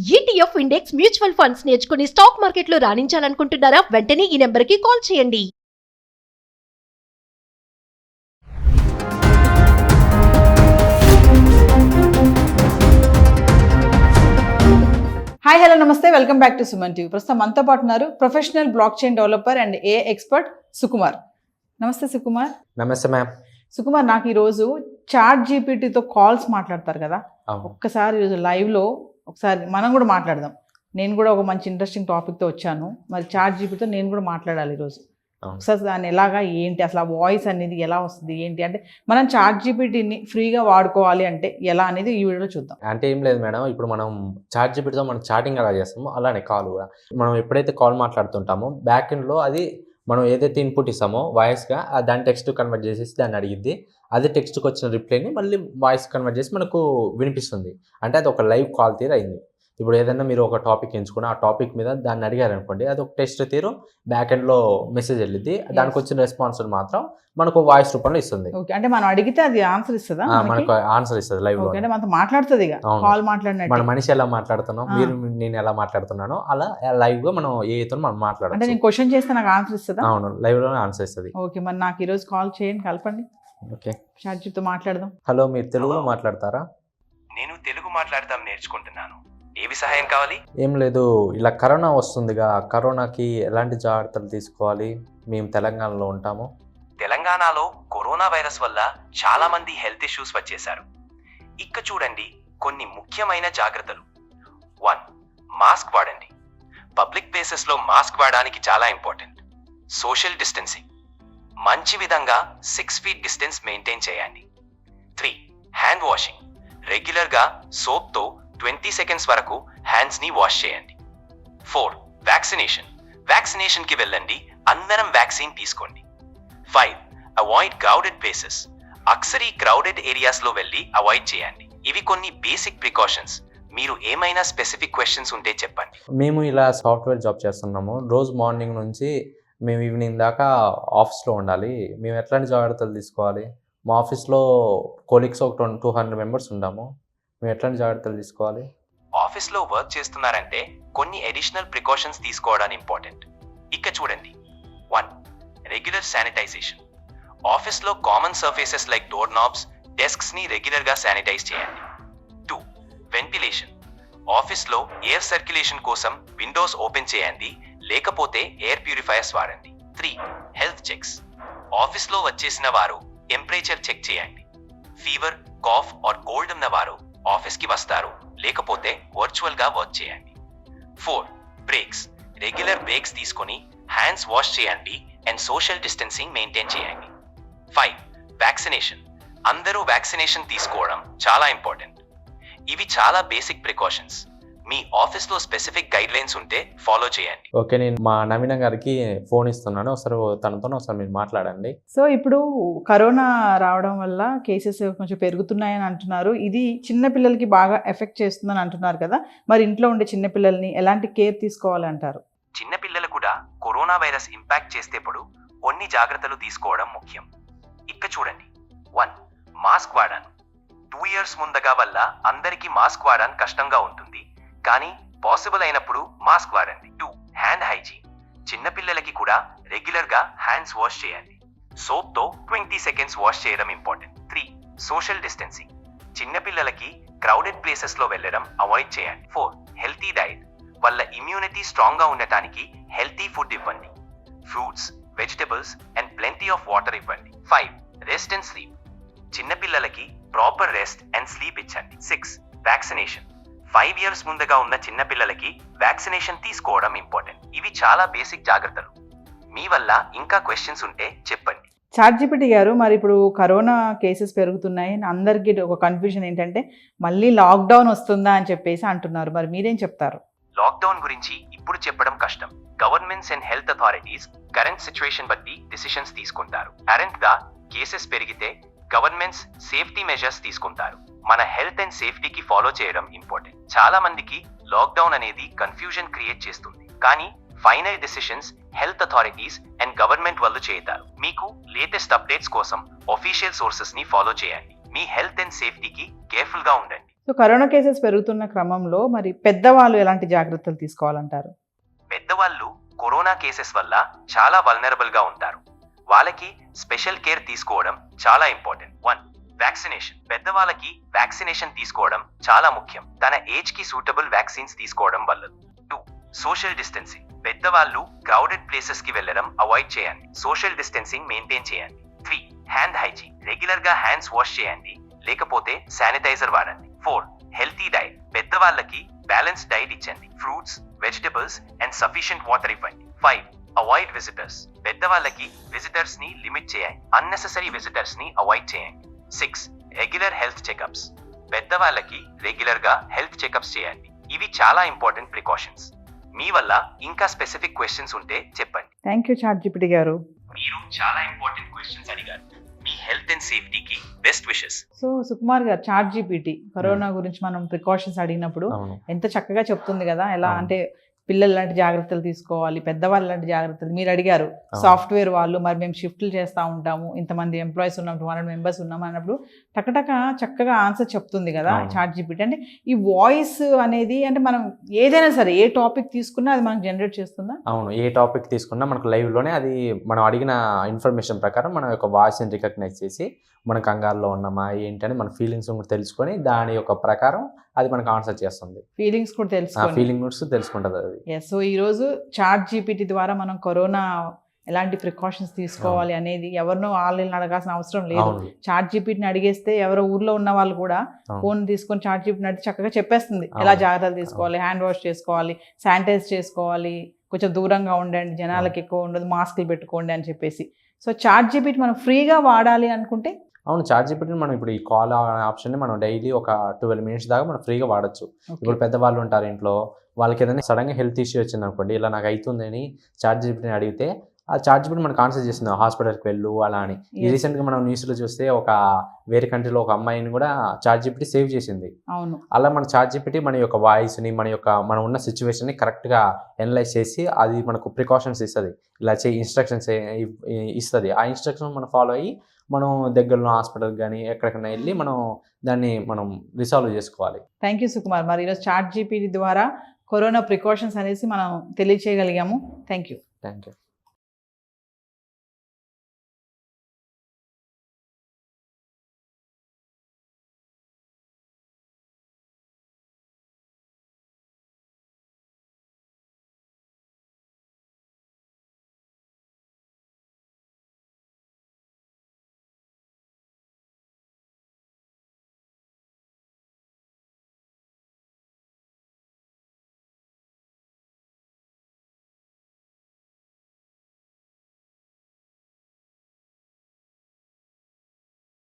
ETF index mutual funds నేర్చుకుని stock మార్కెట్లో రాణించాలనుకుంటున్నారా? వెంటనే ఈ నెంబర్కి కాల్ చేయండి. హాయ్ హలో నమస్తే, welcome back to Suman TV. ప్రస్తుతం మనతో పాటు ఉన్నారు professional block chain developer and A expert Sukumar. నమస్తే సుకుమార్. నమస్తే మ్యామ్. సుకుమార్, నాకు ఈరోజు చాట్ జీపీటీతో కాల్స్ మాట్లాడతారు కదా, ఒక్కసారి ఈరోజు లైవ్లో ఒకసారి మనం కూడా మాట్లాడదాం. నేను కూడా ఒక మంచి ఇంట్రెస్టింగ్ టాపిక్తో వచ్చాను. మరి చాట్ జీపీటీతో నేను కూడా మాట్లాడాలి ఈరోజు. ఒకసారి దాన్ని ఎలాగా ఏంటి, అసలు ఆ వాయిస్ అనేది ఎలా వస్తుంది ఏంటి అంటే, మనం చాట్ జీపీటీని ఫ్రీగా వాడుకోవాలి అంటే ఎలా అనేది ఈ వీడియోలో చూద్దాం. అంటే ఏం లేదు మేడం, ఇప్పుడు మనం చాట్ జీపీటీతో మనం చాటింగ్ ఎలా చేస్తామో అలానే కాల్ కూడా మనం ఎప్పుడైతే కాల్ మాట్లాడుతుంటామో బ్యాక్ ఎండ్లో అది మనం ఏదైతే ఇన్పుట్ ఇస్తామో వాయిస్గా దాన్ని టెక్స్ట్ కన్వర్ట్ చేసేసి దాన్ని అడిగిద్ది. అదే టెక్స్ట్కి వచ్చిన రిప్లైని మళ్ళీ వాయిస్ కన్వర్ట్ చేసి మనకు వినిపిస్తుంది. అంటే అది ఒక లైవ్ కాల్ తీరు అయింది. ఇప్పుడు ఏదైనా మీరు ఒక టాపిక్ ఎంచుకుని ఆ టాపిక్ మీద దాన్ని అడిగారు అనుకోండి, అది ఒక టెక్స్ట్ తీరు బ్యాక్ ఎండ్లో మెసేజ్ వెళ్ళిద్ది. దానికి వచ్చిన రెస్పాన్స్ మాత్రం మనకు వాయిస్ రూపంలో ఇస్తుంది. అంటే మనం అడిగితే అది ఆన్సర్ ఇస్తుందా? మనకు ఆన్సర్ ఇస్తుంది లైవ్ లో. అంటే మనతో మాట్లాడుతుంది, కాల్ మాట్లాడినట్టు. మన మనిషి ఎలా మాట్లాడుతున్నాం, మీరు నేను ఎలా మాట్లాడుతున్నానో అలా లైవ్ గా మనం ఏతో మనం మాట్లాడాలి. అంటే నేను క్వశ్చన్ చేస్తే నాకు ఆన్సర్ ఇస్తుందా? అవును, లైవ్ లోనే ఆన్సర్ ఇస్తుంది. ఓకే, మరి నాకు ఈరోజు కాల్ చేయండి, కలపండి. ఓకే, చాట్ జీపీటీతో మాట్లాడదాం. హలో, మీరు తెలుగులో మాట్లాడతారా? నేను తెలుగు మాట్లాడదాం నేర్చుకుంటున్నాను. ఏవి సహాయం కావాలి? ఏం లేదు, ఇలా కరోనా వస్తుందిగా, కరోనాకి ఎలాంటి జాగ్రత్తలు తీసుకోవాలి? మేము తెలంగాణలో ఉంటాము. తెలంగాణలో కరోనా వైరస్ వల్ల చాలా మంది హెల్త్ ఇష్యూస్ వచ్చేశారు. ఇక్క చూడండి కొన్ని ముఖ్యమైన జాగ్రత్తలు. 1. మాస్క్ వాడండి. పబ్లిక్ ప్లేసెస్ లో మాస్క్ వాడడానికి చాలా ఇంపార్టెంట్. సోషల్ డిస్టెన్సింగ్ మంచి విధంగా 6 feet డిస్టెన్స్ మెయింటైన్ చేయండి. 3. Hand washing. రెగ్యులర్ గా సోప్ తో 20 seconds వరకు హ్యాండ్స్ ని వాష్ చేయండి. 4. వ్యాక్సినేషన్ కి వెళ్ళండి, అందరం వ్యాక్సిన్ తీసుకోండి. 5. Avoid crowded places. అక్సరీ క్రౌడెడ్ ఏరియాస్ లో వెళ్ళి అవాయిడ్ చేయండి. ఇవి కొన్ని బేసిక్ ప్రికాషన్స్. మీరు ఏమైనా స్పెసిఫిక్ క్వశ్చన్స్ ఉంటే చెప్పండి. మేము ఇలా సాఫ్ట్వేర్ జాబ్ చేస్తున్నాము. రోజు మార్నింగ్ నుంచి మేము ఈవినింగ్ దాకా ఆఫీస్లో ఉండాలి. మేము ఎట్లాంటి జాగ్రత్తలు తీసుకోవాలి? మా ఆఫీస్లో కొలీగ్స్ ఒక 200 మెంబర్స్ ఉంటాము. మేము ఎట్లాంటి జాగ్రత్తలు తీసుకోవాలి? ఆఫీస్లో వర్క్ చేస్తున్నారంటే కొన్ని అడిషనల్ ప్రికాషన్స్ తీసుకోవడం ఇంపార్టెంట్. ఇక చూడండి. 1. Regular sanitisation. ఆఫీస్లో common surfaces like door knobs, desks ని రెగ్యులర్ గా శానిటైజ్ చేయండి. 2. వెంటిలేషన్. ఆఫీస్లో ఎయిర్ సర్క్యులేషన్ కోసం విండోస్ ఓపెన్ చేయండి, లేకపోతే ఎయిర్ ప్యూరిఫైయర్స్ వాడండి. 3. Health checks. ఆఫీస్లో వచ్చేసిన వారు టెంపరేచర్ చెక్ చేయండి. ఫీవర్, కాఫ్ ఆర్ కోల్డ్ ఉన్న వారు ఆఫీస్ కి వస్తారు, లేకపోతే వర్చువల్ గా వర్క్ చేయండి. 4. బ్రేక్స్. రెగ్యులర్ బ్రేక్స్ తీసుకొని హ్యాండ్స్ వాష్ చేయండి అండ్ సోషల్ డిస్టెన్సింగ్ మెయింటైన్ చేయండి. 5. వ్యాక్సినేషన్. అందరూ వ్యాక్సినేషన్ తీసుకోవడం చాలా ఇంపార్టెంట్. ఇవి చాలా బేసిక్ ప్రికాషన్స్. మీ ఆఫీస్లో స్పెసిఫిక్ గైడ్ లైన్స్ ఉంటే ఫాలో చేయండి. ఓకే, నేను మా నవీన గారికి ఫోన్ ఇస్తున్నాను, ఒకసారి తనతో ఒకసారి మీరు మాట్లాడండి. సో ఇప్పుడు కరోనా రావడం వల్ల కేసెస్ కొంచెం పెరుగుతున్నాయని అంటున్నారు. ఇది చిన్నపిల్లలకి బాగా ఎఫెక్ట్ చేస్తుందని అంటున్నారు కదా, మరి ఇంట్లో ఉండే చిన్నపిల్లల్ని ఎలాంటి కేర్ తీసుకోవాలంటారు? చిన్నపిల్లలు కూడా కరోనా వైరస్ ఇంపాక్ట్ చేసేటప్పుడు కొన్ని జాగ్రత్తలు తీసుకోవడం ముఖ్యం. ఇక్క చూడండి. 1. మాస్క్ వాడాను. 2 years ముందుగా వల్ల అందరికీ మాస్క్ వాడడం కష్టంగా ఉంటుంది, కానీ పాసిబుల్ అయినప్పుడు మాస్క్ వాడండి. 2. Hand hygiene. చిన్నపిల్లలకి కూడా రెగ్యులర్ గా హ్యాండ్స్ వాష్ చేయండి. సోప్ తో 20 seconds వాష్ చేయడం ఇంపార్టెంట్. 3. Social distancing. చిన్నపిల్లలకి క్రౌడెడ్ ప్లేసెస్ లో వెళ్ళడం అవాయిడ్ చేయండి. 4. Healthy diet. వాళ్ళ ఇమ్యూనిటీ స్ట్రాంగ్ గా ఉండటానికి హెల్తీ ఫుడ్ ఇవ్వండి. Fruits, vegetables and plenty of water ఇవ్వండి. 5. Rest and sleep. చిన్నపిల్లలకి ప్రాపర్ రెస్ట్ అండ్ స్లీప్ ఇచ్చండి. 6. వ్యాక్సినేషన్. 5 years ముందుగా ఉన్న చిన్నపిల్లలకి వ్యాక్సినేషన్ తీసుకోవడం ఇంపార్టెంట్. ఇవి చాలా బేసిక్ జాగ్రత్తలు. మీ వల్ల ఇంకా క్వశ్చన్స్ ఉంటే చెప్పండి. చాట్ జీపీటీ గారు, మరి ఇప్పుడు కరోనా కేసెస్ పెరుగుతున్నాయి, అందరికీ ఒక కన్ఫ్యూజన్ ఏంటంటే మళ్ళీ లాక్డౌన్ వస్తుందా అని చెప్పేసి అంటున్నారు. మరి మీరేం చెప్తారు? లాక్డౌన్ గురించి ఇప్పుడు చెప్పడం కష్టం. Governments and health authorities current situation బట్టి డిసిషన్స్ తీసుకుంటారు. కరెంట్ గా కేసెస్ పెరిగితే గవర్నమెంట్స్ సేఫ్టీ మెజర్స్ తీసుకుంటారు. మన హెల్త్ అండ్ సేఫ్టీకి ఫాలో చేయడం ఇంపార్టెంట్. చాలా మందికి లాక్డౌన్ అనేది కన్ఫ్యూజన్ క్రియేట్ చేస్తుంది, కానీ final decisions health authorities and government వాళ్ళు చేస్తారు. మీకు లేటెస్ట్ అప్డేట్స్ కోసం ఆఫీషియల్ సోర్సెస్ ని ఫాలో చేయండి. మీ హెల్త్ అండ్ సేఫ్టీకి కేర్ఫుల్ గా ఉండండి. సో కరోనా కేసెస్ పెరుగుతున్న క్రమంలో మరి పెద్దవాళ్ళు ఎలాంటి జాగ్రత్తలు తీసుకోవాలంటారు? పెద్దవాళ్ళు కరోనా కేసెస్ వల్ల చాలా వల్నరబుల్ గా ఉంటారు. వాళ్ళకి స్పెషల్ కేర్ తీసుకోవడం చాలా ఇంపార్టెంట్. 1. వ్యాక్సినేషన్. పెద్దవాళ్ళకి వ్యాక్సినేషన్ తీసుకోవడం చాలా ముఖ్యం. తన ఏజ్ కి సూటబుల్ వ్యాక్సిన్స్ తీసుకోవడం వల్ల. 2. Social distancing. పెద్దవాళ్ళు క్రౌడెడ్ ప్లేసెస్ కి వెళ్ళడం అవాయిడ్ చేయండి. సోషల్ డిస్టెన్సింగ్ మెయింటైన్ చేయండి. 3. Hand hygiene. రెగ్యులర్ గా హ్యాండ్స్ వాష్ చేయండి, లేకపోతే శానిటైజర్ వాడండి. 4. Healthy diet. పెద్దవాళ్ళకి బ్యాలెన్స్ డైట్ ఇచ్చండి. Fruits, vegetables and sufficient water ఇవ్వండి. 5. Avoid visitors. పెద్దవాళ్ళకి విజిటర్స్ ని లిమిట్ చేయండి. అన్నెసెసరీ విజిటర్స్ ని అవాయిడ్ చేయండి. 6. Regular health checkups. పెద్దవాళ్ళకి రెగ్యులర్ గా హెల్త్ చెకప్స్ చేయండి. ఇవి చాలా ఇంపార్టెంట్ ప్రికాషన్స్. మీ వల్ల ఇంకా స్పెసిఫిక్ క్వశ్చన్స్ ఉంటే చెప్పండి. థ్యాంక్ యూ చాట్‌జీపీటీ గారు. మీరు చాలా ఇంపార్టెంట్ క్వశ్చన్స్ అడిగారు. మీ హెల్త్ అండ్ సేఫ్టీకి బెస్ట్ విషెస్. సో సుకుమార్ గారు, చాట్‌జీపీటీ కరోనా గురించి మనం ప్రికాషన్స్ అడిగినప్పుడు అవును. ఎంత చక్కగా చెప్తుంది కదా, ఎలా అవును. అంటే పిల్లలు లాంటి జాగ్రత్తలు తీసుకోవాలి, పెద్దవాళ్ళు లాంటి జాగ్రత్తలు. మీరు అడిగారు అవును. సాఫ్ట్వేర్ వాళ్ళు, మరి మేము షిఫ్ట్లు చేస్తూ ఉంటాము, ఇంతమంది ఎంప్లాయీస్ ఉన్నాం, 200 మెంబర్స్ ఉన్నాం అన్నప్పుడు టకటక చక్కగా ఆన్సర్ చెప్తుంది కదా అవును. చాట్‌జీపీటీ. అంటే ఈ వాయిస్ అనేది అంటే మనం ఏదైనా సరే ఏ టాపిక్ తీసుకున్నా అది మనకు జనరేట్ చేస్తుందా? అవును, ఏ టాపిక్ తీసుకున్నా మనకు లైవ్లోనే అది మనం అడిగిన ఇన్ఫర్మేషన్ ప్రకారం మన యొక్క వాయిస్ని రికగ్నైజ్ చేసి మన కంగారులో ఉన్నామా ఏంటని మన ఫీలింగ్స్ కూడా తెలుసుకొని దాని యొక్క ప్రకారం అది మనకు ఆన్సర్ చేస్తుంది. ఫీలింగ్స్ కూడా ఆ తెలుసుకోవాలి. ఫీలింగ్స్ తెలుసుకుంటుంది అది. ఎస్. సో ఈరోజు చాట్‌జీపీటీ ద్వారా మనం కరోనా ఎలాంటి ప్రికాషన్స్ తీసుకోవాలి అనేది ఎవరినో వాళ్ళని అడగాల్సిన అవసరం లేదు. అవును. చాట్‌జీపీటీని అడిగేస్తే ఎవరో ఊర్లో ఉన్న వాళ్ళు కూడా అవును. ఫోన్ తీసుకొని చాట్‌జీపీటీని అడిగి చక్కగా చెప్పేస్తుంది ఎలా అవును. జాగ్రత్తలు తీసుకోవాలి, హ్యాండ్ వాష్ చేసుకోవాలి, శానిటైజ్ చేసుకోవాలి, కొంచెం దూరంగా ఉండండి, జనాలకు ఎక్కువ ఉండదు, మాస్కులు పెట్టుకోండి అని చెప్పేసి. సో చాట్‌జీపీటీ మనం ఫ్రీగా వాడాలి అనుకుంటే అవును, చాట్‌జీపీటీని మనం ఇప్పుడు ఈ కాల్ ఆప్షన్ని మనం డైలీ ఒక 12 మినిట్స్ దాకా మనం ఫ్రీగా వాడచ్చు. ఇప్పుడు పెద్దవాళ్ళు ఉంటారు ఇంట్లో, వాళ్ళకి ఏదైనా సడన్గా హెల్త్ ఇష్యూ వచ్చింది అనుకోండి, ఇలా నాకు అవుతుందని చాట్‌జీపీటీని అడిగితే ఆ చాట్‌జీపీటీ మనకు ఆన్సర్ చేస్తుంది, హాస్పిటల్కి వెళ్ళు అలా అని. ఈ రీసెంట్గా మనం న్యూస్లో చూస్తే ఒక వేరే కంట్రీలో ఒక అమ్మాయిని కూడా చాట్‌జీపీటీ సేవ్ చేసింది. అవును. అలా మన చాట్‌జీపీటీ మన యొక్క వాయిస్ని మనం ఉన్న సిచ్యువేషన్ని కరెక్ట్గా అనలైజ్ చేసి అది మనకు ప్రికాషన్స్ ఇస్తుంది, ఇలా చేయి ఇన్స్ట్రక్షన్స్ ఇస్తుంది. ఆ ఇన్స్ట్రక్షన్ మనం ఫాలో అయ్యి మనం దగ్గరలో హాస్పిటల్కి కానీ ఎక్కడికైనా వెళ్ళి మనం రిసాల్వ్ చేసుకోవాలి. Thank you Sukumar. మరి ఈరోజు చాట్‌జీపీటీ ద్వారా కరోనా ప్రికాషన్స్ అనేసి మనం తెలియచేయగలిగాము. Thank you. Thank you.